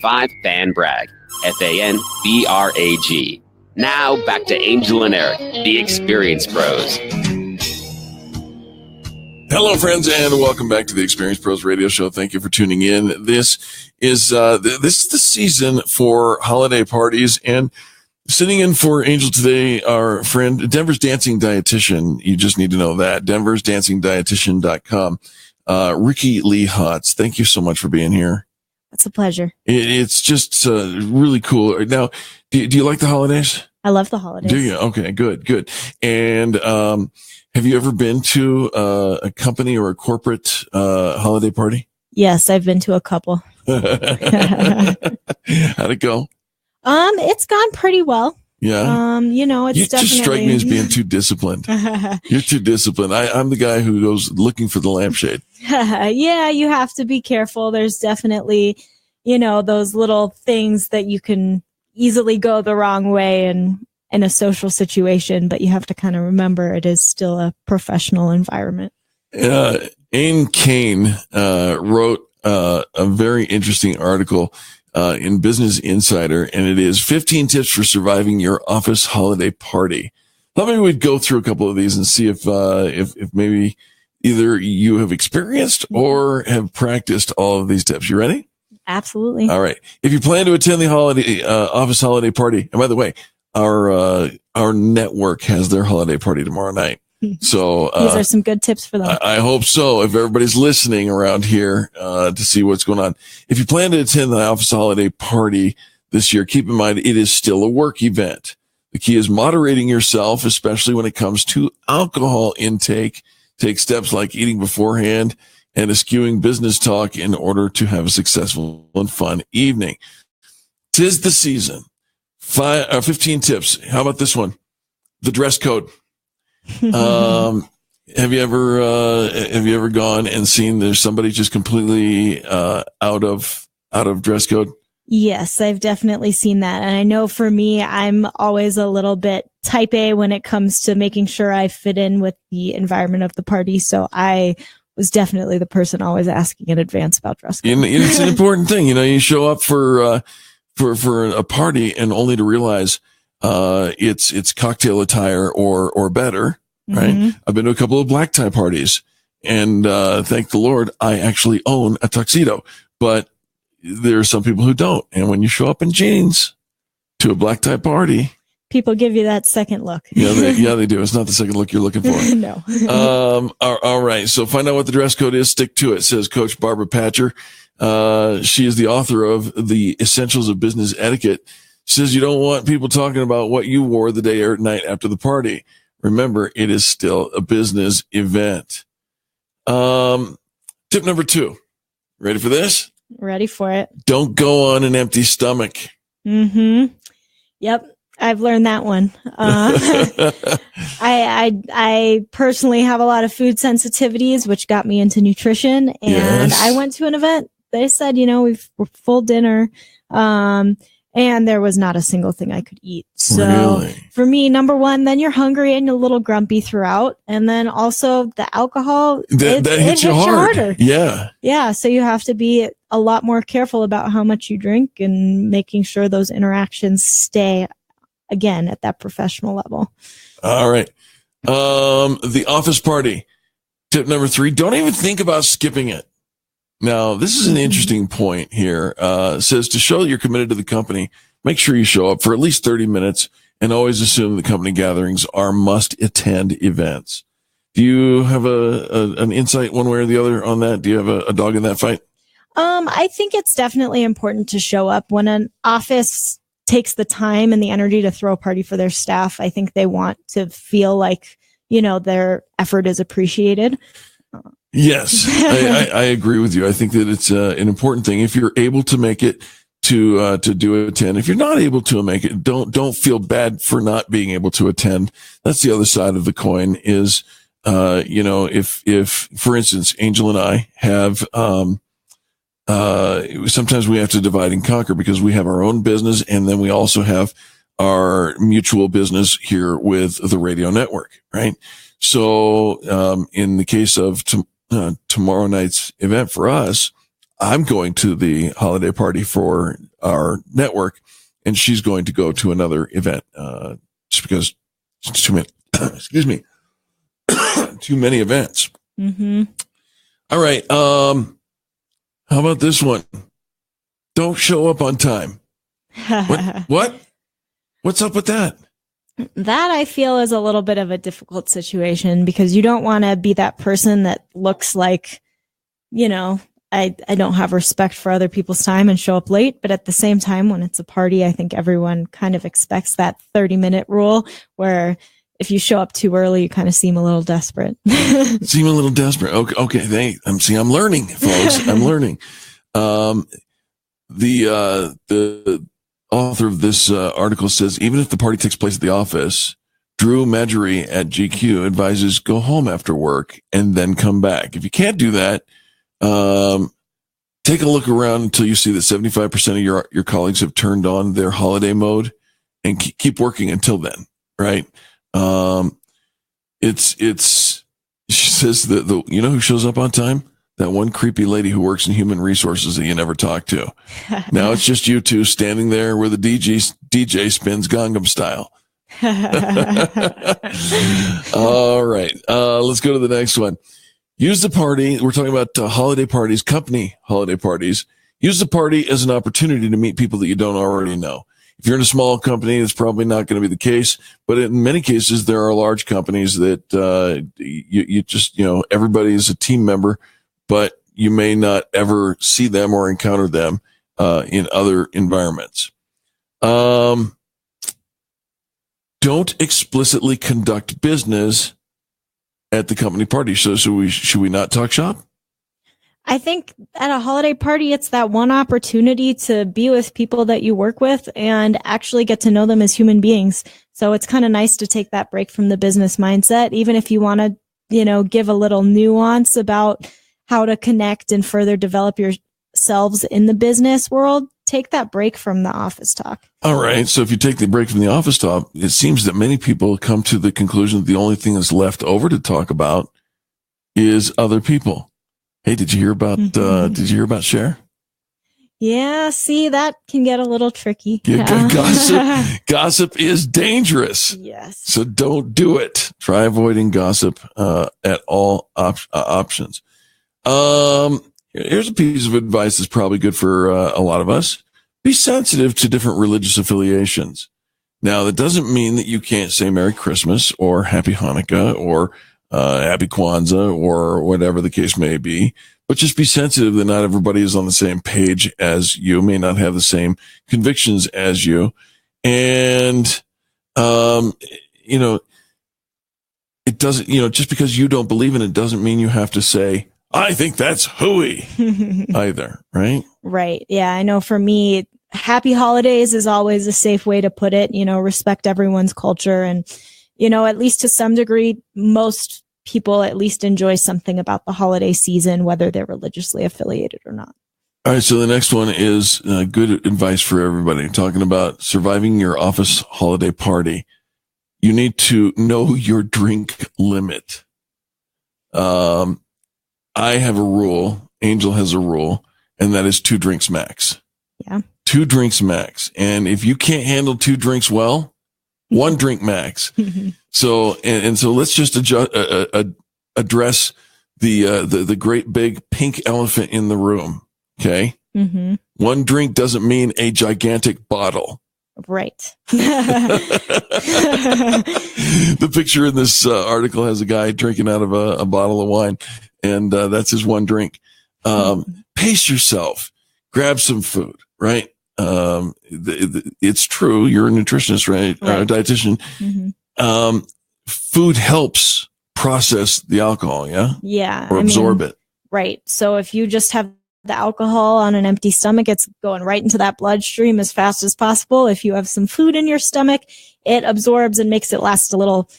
FANBRAG, FANBRAG. Now back to Angel and Eric, the Experience Pros. Hello, friends, and welcome back to the Experience Pros Radio Show. Thank you for tuning in. This is the season for holiday parties, and sitting in for Angel today, our friend, Denver's Dancing Dietitian. You just need to know that. Denver'sDancingDietitian.com. Ricky Lee Hotz, thank you so much for being here. It's a pleasure. It's just really cool. Now, do you like the holidays? I love the holidays. Do you? Okay, good. And have you ever been to a company or a corporate holiday party? Yes, I've been to a couple. How'd it go? It's gone pretty well. Yeah. It's you definitely. just strike me as being too disciplined. You're too disciplined. I'm the guy who goes looking for the lampshade. Yeah, you have to be careful. There's definitely, those little things that you can easily go the wrong way in a social situation, but you have to kind of remember it is still a professional environment. Ain Kane wrote a very interesting article in Business Insider, and it is 15 tips for surviving your office holiday party. Thought maybe we'd go through a couple of these and see if maybe either you have experienced or have practiced all of these tips. You ready? Absolutely. All right. If you plan to attend the office holiday party, and by the way, our network has their holiday party tomorrow night. So these are some good tips for them. I hope so. If everybody's listening around here to see what's going on, if you plan to attend the office holiday party this year, keep in mind it is still a work event. The key is moderating yourself, especially when it comes to alcohol intake. Take steps like eating beforehand and eschewing business talk in order to have a successful and fun evening. 'Tis the season. 15 tips. How about this one? The dress code. Have you ever gone and seen there's somebody just completely out of dress code? Yes, I've definitely seen that. And I know for me, I'm always a little bit type A when it comes to making sure I fit in with the environment of the party. So I was definitely the person always asking in advance about dress code. It's an important thing. You show up for a party and only to realize it's cocktail attire or better, right? Mm-hmm. I've been to a couple of black tie parties, and thank the Lord, I actually own a tuxedo. But there are some people who don't, and when you show up in jeans to a black tie party, people give you that second look. Yeah, they do. It's not the second look you're looking for. No. All right. So find out what the dress code is. Stick to it, says Coach Barbara Patcher. She is the author of The Essentials of Business Etiquette. She says you don't want people talking about what you wore the day or night after the party. Remember, it is still a business event. Tip number 2. Ready for this? Ready for it. Don't go on an empty stomach. Mm-hmm. Yep. I've learned that one. I personally have a lot of food sensitivities, which got me into nutrition. And yes. I went to an event. They said, we're full dinner. And there was not a single thing I could eat. So really? For me, number one, then you're hungry and a little grumpy throughout. And then also the alcohol, that hits you harder. Yeah. Yeah. So you have to be a lot more careful about how much you drink and making sure those interactions stay, again, at that professional level. All right. The office party. Tip number 3, don't even think about skipping it. Now, this is an interesting point here. It says to show that you're committed to the company, make sure you show up for at least 30 minutes and always assume the company gatherings are must-attend events. Do you have an insight one way or the other on that? Do you have a dog in that fight? I think it's definitely important to show up when an office takes the time and the energy to throw a party for their staff. I think they want to feel like, their effort is appreciated. Yes, I agree with you. I think that it's an important thing. If you're able to make it to attend, if you're not able to make it, don't feel bad for not being able to attend. That's the other side of the coin is, if for instance, Angel and I have, sometimes we have to divide and conquer because we have our own business and then we also have our mutual business here with the radio network, right? So, in the case of tomorrow night's event for us, I'm going to the holiday party for our network, and she's going to go to another event, just because it's too many, excuse me, too many events. Mm-hmm. All right. How about this one? Don't show up on time. What? What's up with that? That I feel is a little bit of a difficult situation because you don't want to be that person that looks like, I don't have respect for other people's time and show up late. But at the same time, when it's a party, I think everyone kind of expects that 30-minute rule where if you show up too early, you kind of seem a little desperate. Seem a little desperate. Okay. I'm learning, folks. I'm learning. The author of this article says, even if the party takes place at the office, Drew Madgery at GQ advises go home after work and then come back. If you can't do that, take a look around until you see that 75% of your colleagues have turned on their holiday mode, and keep working until then. Right? She says that you know who shows up on time? That one creepy lady who works in human resources that you never talk to. Now it's just you two standing there where the DJ spins Gangnam Style. All right. Let's go to the next one. Use the party. We're talking about holiday parties, company holiday parties. Use the party as an opportunity to meet people that you don't already know. If you're in a small company, it's probably not going to be the case. But in many cases, there are large companies that you just, everybody is a team member, but you may not ever see them or encounter them in other environments. Don't explicitly conduct business at the company party. So should we not talk shop? I think at a holiday party, it's that one opportunity to be with people that you work with and actually get to know them as human beings. So it's kind of nice to take that break from the business mindset, even if you want to, give a little nuance about how to connect and further develop yourselves in the business world. Take that break from the office talk. All right. So if you take the break from the office talk, it seems that many people come to the conclusion that the only thing that's left over to talk about is other people. Hey, did you hear about Cher? Yeah, see, that can get a little tricky. Yeah. Gossip is dangerous. Yes. So don't do it. Try avoiding gossip at all options. Here's a piece of advice that's probably good for a lot of us. Be sensitive to different religious affiliations. Now, that doesn't mean that you can't say Merry Christmas or Happy Hanukkah or Happy Kwanzaa or whatever the case may be, but just be sensitive that not everybody is on the same page as you, may not have the same convictions as you. And, it doesn't, just because you don't believe in it doesn't mean you have to say, I think that's hooey either, right? Right. Yeah. I know for me, happy holidays is always a safe way to put it, respect everyone's culture. And, at least to some degree, most people at least enjoy something about the holiday season, whether they're religiously affiliated or not. All right. So the next one is good advice for everybody. Talking about surviving your office holiday party. You need to know your drink limit. I have a rule. Angel has a rule, and that is 2 drinks max. Yeah. 2 drinks max. And if you can't handle 2 drinks well, 1 drink max. So, and so let's just address the great big pink elephant in the room. Okay. Mm-hmm. 1 drink doesn't mean a gigantic bottle. Right. The picture in this article has a guy drinking out of a bottle of wine, and that's his 1 drink. Pace yourself. Grab some food, right? It's true. You're a nutritionist, right? Or a dietitian. Mm-hmm. Food helps process the alcohol, yeah? Yeah. Or absorb it. Right. So if you just have the alcohol on an empty stomach, it's going right into that bloodstream as fast as possible. If you have some food in your stomach, it absorbs and makes it last a little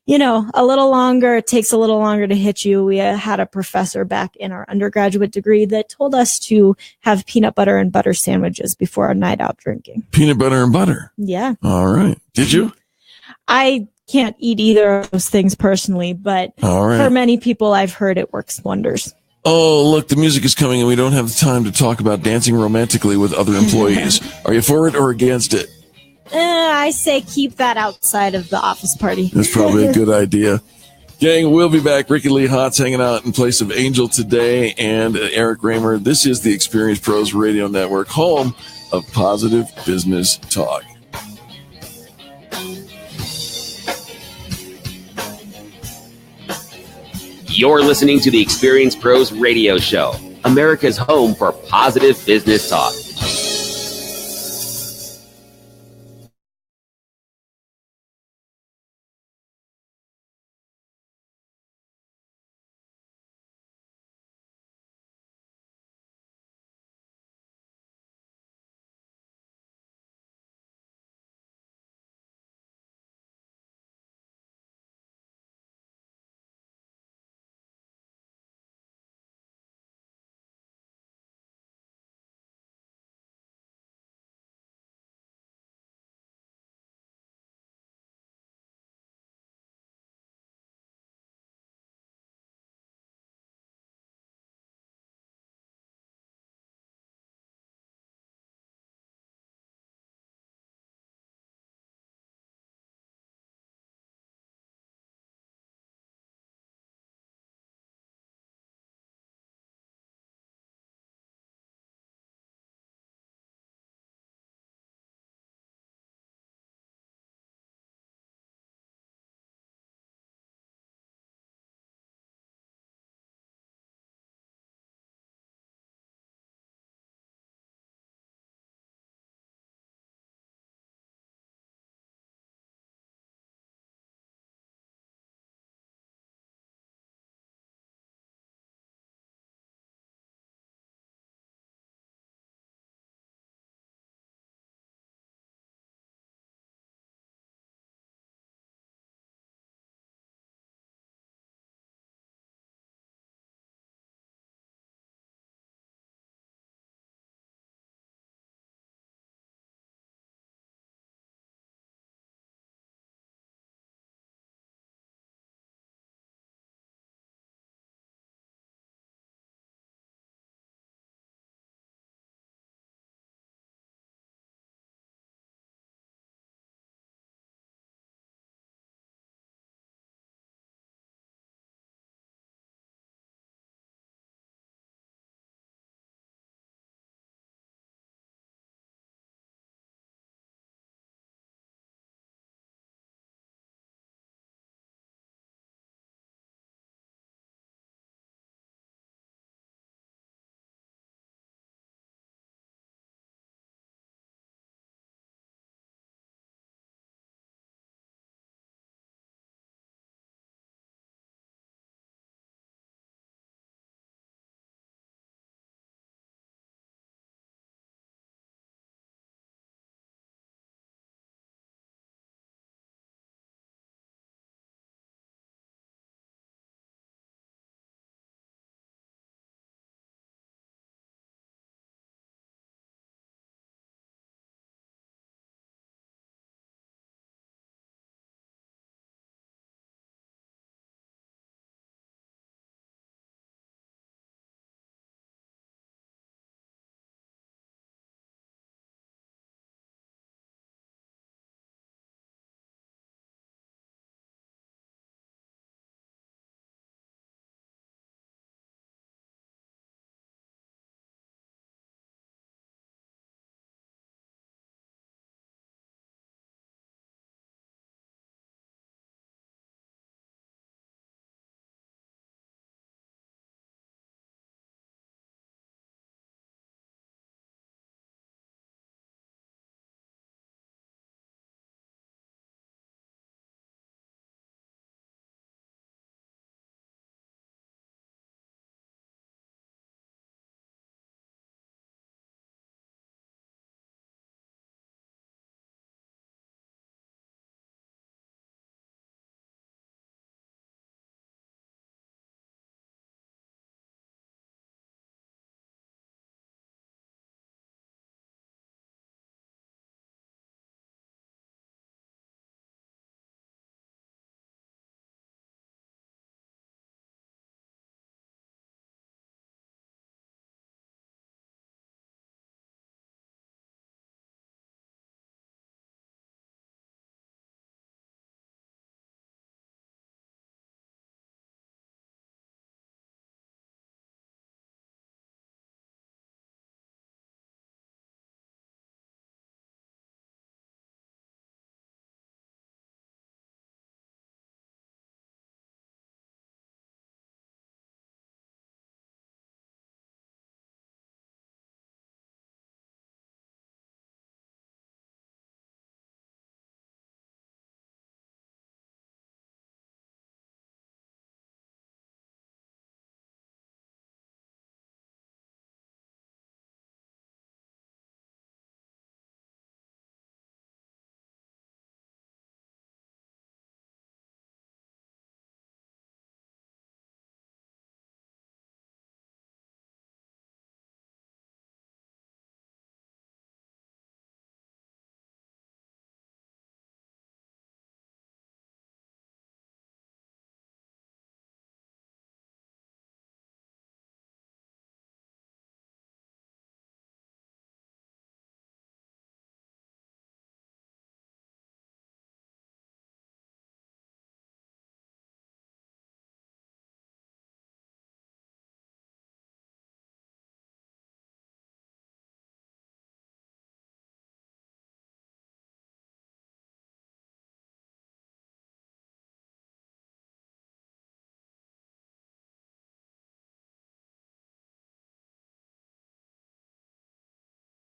longer. It takes a little longer to hit you. We had a professor back in our undergraduate degree that told us to have peanut butter and butter sandwiches before a night out drinking. Peanut butter and butter. Yeah. All right. Did you? I can't eat either of those things personally, but all right. For many people, I've heard it works wonders. Oh, look, the music is coming and we don't have the time to talk about dancing romantically with other employees. Are you for it or against it? I say keep that outside of the office party. That's probably a good idea. Gang, we'll be back. Ricky Lee Hotz hanging out in place of Angel today and Eric Raymer. This is the Experience Pros Radio Network, home of positive business talk. You're listening to the Experience Pros Radio Show, America's home for positive business talk.